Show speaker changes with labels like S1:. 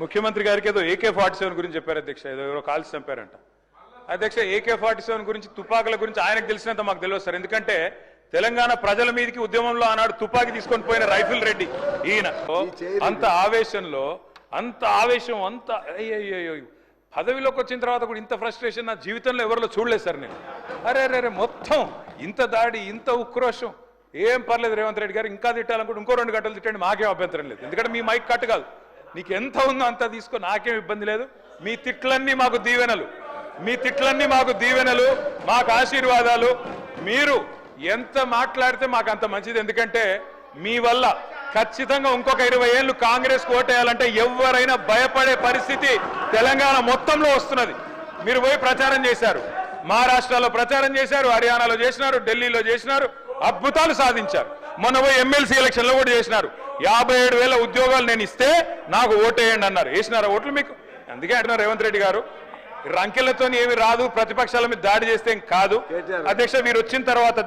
S1: ముఖ్యమంత్రి గారికి ఏదో AK-47 గురించి చెప్పారు అధ్యక్ష, ఏదో ఎవరో కాల్చి చంపారంట అధ్యక్ష. AK-47 గురించి, తుపాకుల గురించి ఆయనకు తెలిసినంత మాకు తెలియదు సార్. ఎందుకంటే తెలంగాణ ప్రజల మీదకి ఉద్యమంలో ఆనాడు తుపాకీ తీసుకొని పోయిన రైఫిల్ రెడ్డి ఈయన. అంత ఆవేశంలో, అంత ఆవేశం, అంత అయ్యో పదవిలోకి వచ్చిన తర్వాత కూడా ఇంత ఫ్రస్ట్రేషన్ నా జీవితంలో ఎవరిలో చూడలేదు సార్ నేను. అరే మొత్తం ఇంత దాడి, ఇంత ఉక్రోషం. ఏం పర్లేదు రేవంత్ రెడ్డి గారు, ఇంకా తిట్టాలనుకుంటే ఇంకో 2 గంటలు తిట్టండి, మాకేం అభ్యంతరం లేదు. ఎందుకంటే మీ మైక్ కట్ కాదు, నీకు ఎంత ఉందో అంత తీసుకో, నాకేం ఇబ్బంది లేదు. మీ తిట్లన్నీ మాకు దీవెనలు, మీ తిట్లన్నీ మాకు దీవెనలు, మాకు ఆశీర్వాదాలు. మీరు ఎంత మాట్లాడితే మాకు అంత మంచిది. ఎందుకంటే మీ వల్ల ఖచ్చితంగా ఇంకొక 20 ఏళ్ళు కాంగ్రెస్ ఓటేయాలంటే ఎవరైనా భయపడే పరిస్థితి తెలంగాణ మొత్తంలో వస్తున్నది. మీరు పోయి ప్రచారం చేశారు, మహారాష్ట్రలో ప్రచారం చేశారు, హర్యానాలో చేసినారు, ఢిల్లీలో చేసినారు, అద్భుతాలు సాధించారు. మొన్న పోయి ఎమ్మెల్సీ ఎలక్షన్లో కూడా చేసినారు. 57,000 ఉద్యోగాలు నేను ఇస్తే నాకు ఓటేయండి అన్నారు. వేసినారా ఓట్లు మీకు? అందుకే అంటున్నారు రేవంత్ రెడ్డి గారు, రంకెలతో ఏమి రాదు, ప్రతిపక్షాల మీద దాడి చేస్తే కాదు అధ్యక్ష. మీరు వచ్చిన తర్వాత